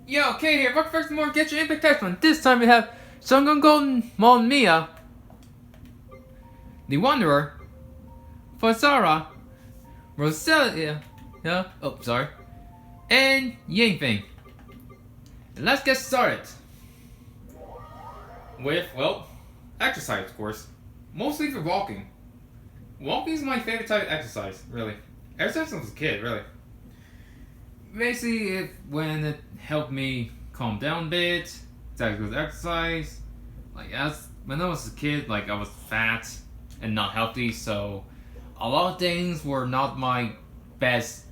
Yo, okay here. Welcome back to more Genshin Impact Text One. This time we have sangonomiya, the Wanderer, Faruzan, Rosaria, and yanfei. Let's get started with, well, exercise, of course. Mostly for walking. Walking is my favorite type of exercise, really. Ever since I was a kid, really. Basically, when it helped me calm down a bit, that good exercise. When I was a kid, I was fat and not healthy, so a lot of things were not my best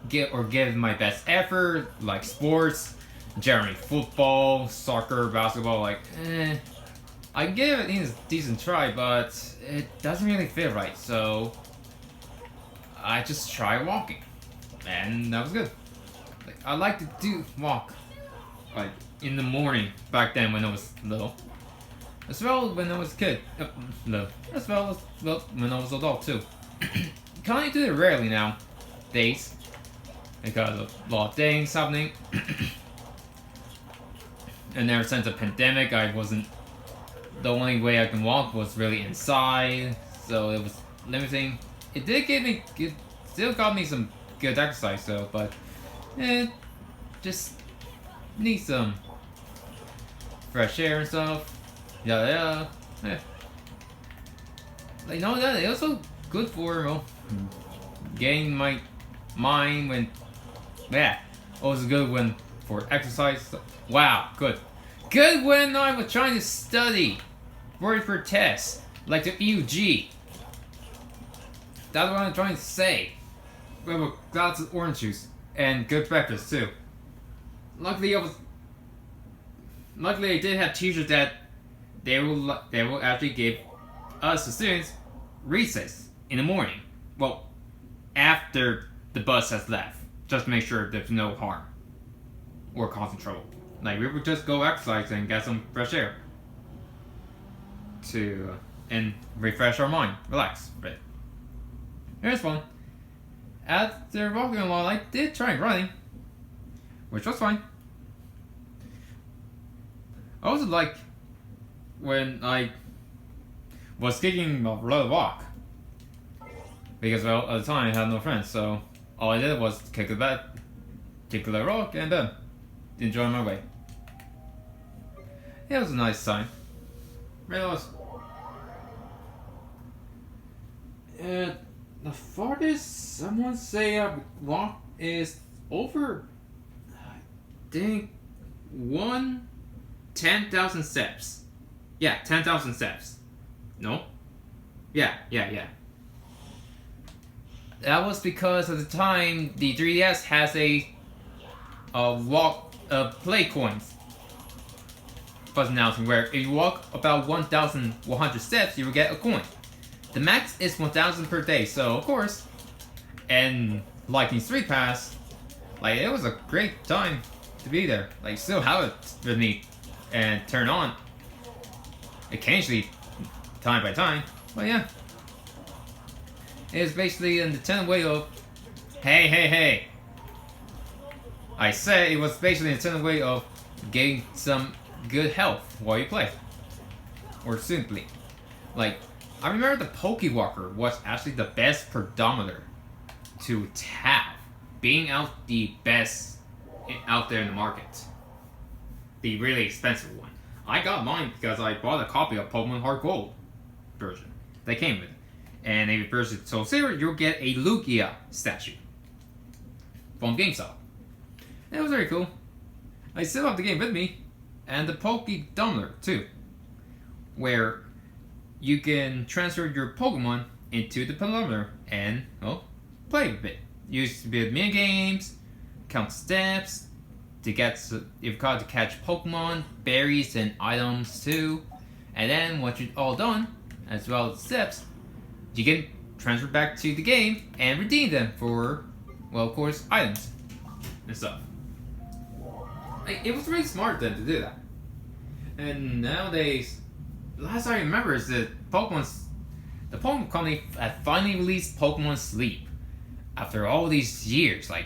give my best effort, like sports, generally football, soccer, basketball. I give it a decent try, but it doesn't really feel right. So I just try walking, and that was good. I like to walk, in the morning back then when I was little, as well when I was a kid, as well as when I was adult too. Kind of do it rarely nowadays because of a lot of things happening, and ever since the pandemic, I wasn't. The only way I can walk was really inside, so it was limiting. It still got me some good exercise though, but just need some fresh air and stuff. Yeah. That it's also good for getting my mind when. Yeah, also good when for exercise. Wow, good when I was trying to study, worry for tests like the EUG. That's what I'm trying to say. We have lots of orange juice and good breakfast too. Luckily, I did have teachers that they will actually give us the students recess in the morning. Well, after the bus has left, just to make sure there's no harm or causing trouble. We would just go exercise and get some fresh air and refresh our mind, relax a bit. It was fun. After walking a lot, I did try running, which was fine. I also like when I was kicking a lot of walk, because at the time I had no friends, so all I did was kick the rock, and then enjoy my way. It was a nice time. Really was. The farthest someone say I walk is over, I think, 10,000 steps. Yeah, 10,000 steps. No? Yeah. That was because at the time the 3DS has a play coins announcing where if you walk about 1,100 steps, you will get a coin. The max is 1,000 per day, so of course, and Lightning Street Pass, it was a great time to be there. Still have it with me and turn on occasionally, time by time. But yeah, it's basically a Nintendo way of hey. I said it was basically a Nintendo way of getting some good health while you play, or simply, I remember the Pokewalker was actually the best pedometer to have, being out the best out there in the market. The really expensive one. I got mine because I bought a copy of Pokemon Heart Gold version. They came with it. And if you purchase it Soul Silver, you'll get a Lugia statue from GameStop. It was very cool. I still have the game with me, and the Pokedometer too, where you can transfer your Pokemon into the pedometer and play a bit. Use a bit of mini games, count steps to you've got to catch Pokemon, berries, and items too. And then once you're all done, as well as steps, you can transfer back to the game and redeem them for, of course, items and stuff. It was really smart then to do that. And nowadays, last I remember is that the Pokemon Company had finally released Pokemon Sleep after all these years. I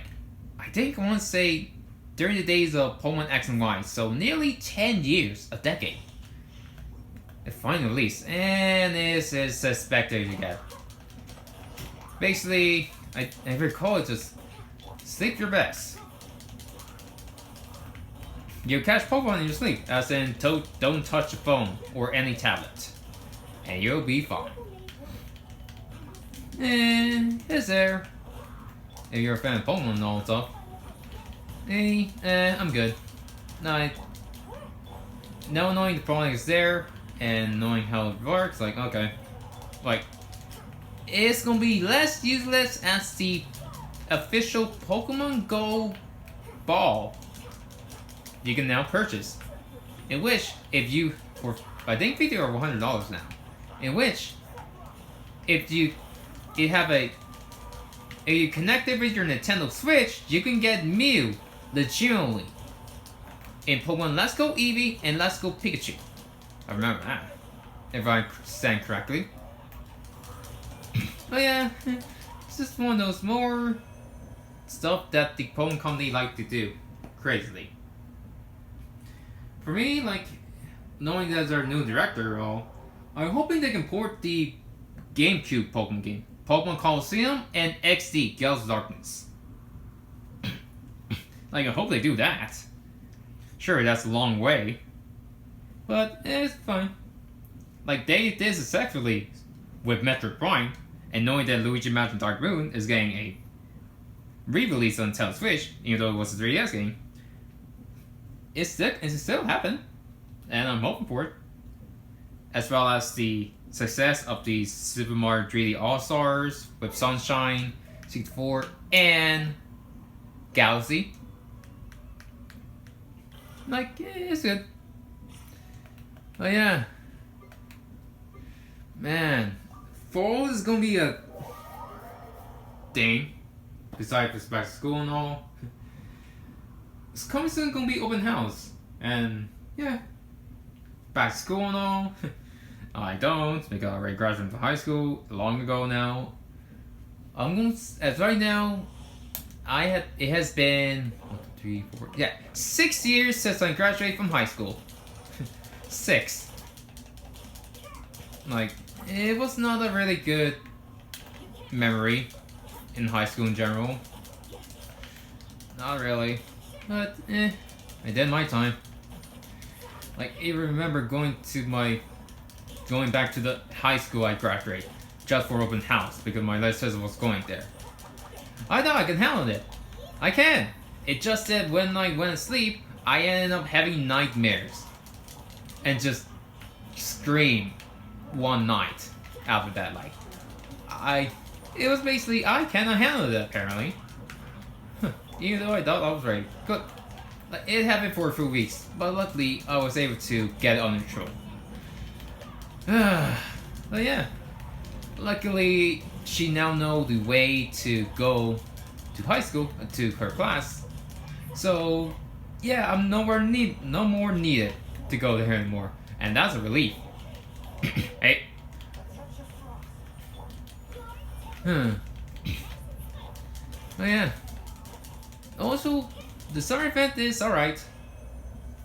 think I want to say during the days of Pokemon X and Y, so nearly 10 years, a decade. It finally released, and this is suspected you get. Basically, I recall it just sleep your best. You catch Pokemon in your sleep, as in don't touch the phone or any tablet, and you'll be fine. And it's there. If you're a fan of Pokemon and all that stuff. Hey, I'm good. Now knowing the product is there and knowing how it works, like, okay. Like, it's gonna be less useless as the official Pokemon Go ball you can now purchase. In which, if you, for I think $50 or $100 now. In which, if you connect it with your Nintendo Switch, you can get Mew legitimately in Pokemon Let's Go Eevee and Let's Go Pikachu. I remember that, if I stand correctly. Oh yeah, it's just one of those more stuff that the Pokemon company like to do crazily. For me, like, knowing that their new director, I'm hoping they can port the GameCube Pokemon game, Pokemon Colosseum and XD Gales of Darkness. Like, I hope they do that. Sure, that's a long way, but it's fine. Like, they did successfully with Metroid Prime, and knowing that Luigi Mansion Dark Moon is getting a re-release on Nintendo Switch, even though it was a 3DS game, it's still happen, and I'm hoping for it. As well as the success of the Super Mario 3D All-Stars with Sunshine, 64, and Galaxy. Like, it's good. But yeah. Man, fall is gonna be a thing. Besides this back to school and all. It's coming soon gonna be open house. And yeah. Back to school and all. I don't, because I already graduated from high school long ago now. As right now, it has been 6 years since I graduated from high school. 6. Like, it was not a really good memory in high school in general. Not really, but I did my time. Like, I remember going back to the high school I graduated just for open house because my little sister was going there. I thought I could handle it. I can. It just that when I went to sleep, I ended up having nightmares and just scream one night after that. Like, it was basically I cannot handle it apparently. Even though I thought I was ready. Good. It happened for a few weeks, but luckily I was able to get it under control. But yeah, luckily she now knows the way to go to high school, to her class. So yeah, I'm no more needed to go there anymore, and that's a relief. Hey. But yeah. Also, the summer event is alright.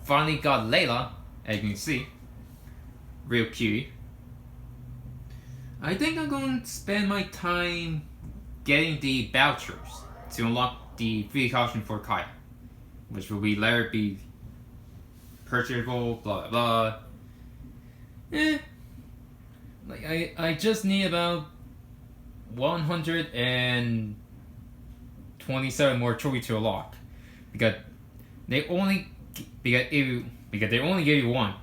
Finally got Layla, as you can see. Real cutie. I think I'm going to spend my time getting the vouchers to unlock the free costume for Kaya, which will be later be purchasable, blah blah blah. Like I just need about 127 more trophies to unlock because they only give you one,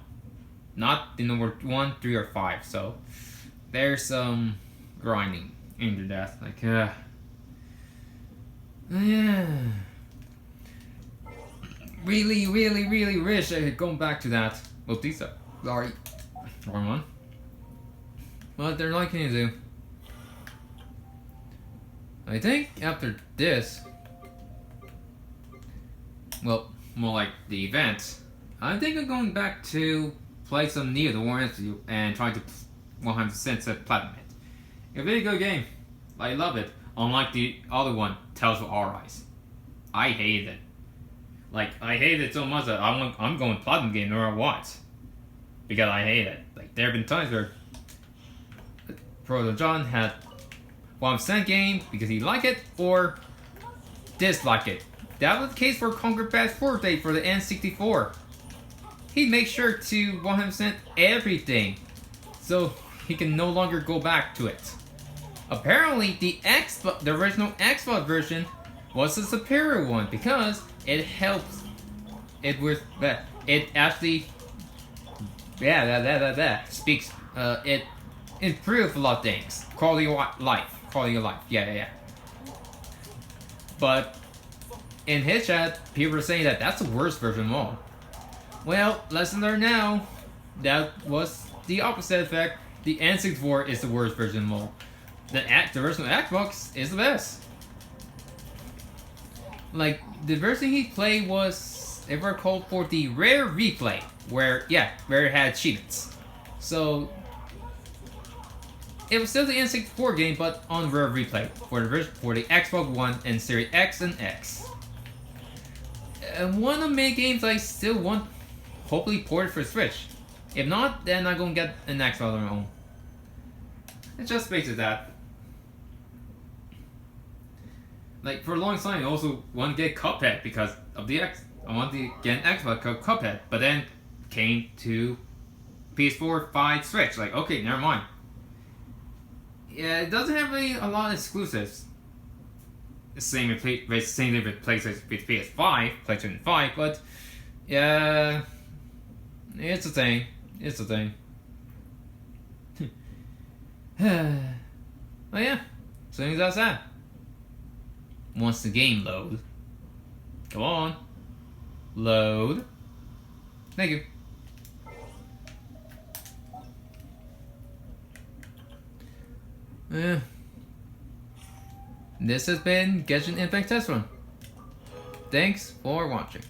not the number 1, 3, or 5. So there's some grinding into that. Like yeah. Really wish I had gone back to that. Well, these are sorry, wrong one. But they're not going to do. I think after this, well, more like the event, I think I'm going back to play some Neo the War Institute and try to 100% set platinum it. A very good game. I love it. Unlike the other one, Tales of Arise. I hated it. Like, I hate it so much that I'm going platinum game no matter what. Because I hate it. Like, there have been times where Brother John had 1% game because he liked it or dislike it. That was the case for Conquer Bad Fur Day for the N64. He'd make sure to 100% everything, so he can no longer go back to it. Apparently, the original Xbox version was the superior one because it helps. It was it actually, speaks. It improved a lot of things. Quality of life. Yeah. But in his chat, people were saying that that's the worst version of all. Well, lesson learned now. That was the opposite effect. The N64 is the worst version of all. The original Xbox is the best. Like, the version he played was, if I recall, for the rare replay, where it had achievements. So, it was still the N64 game, but on rare replay for the Xbox One and Series X and X. And one of the main games I still want, hopefully ported for Switch. If not, then I'm gonna get an Xbox on my own. It's just basically that. Like, for a long time, I also wanted to get Cuphead because of the X. I wanted to get an Xbox called Cuphead, but then came to PS4, 5, Switch. Like, okay, never mind. Yeah, it doesn't have really a lot of exclusives. Same with PlayStation with PS5, PlayStation 5, but yeah, it's a thing. It's a thing. Oh yeah, so that's that. Once the game load, come on, load. Thank you. Yeah. This has been Genshin Impact Test Run. Thanks for watching.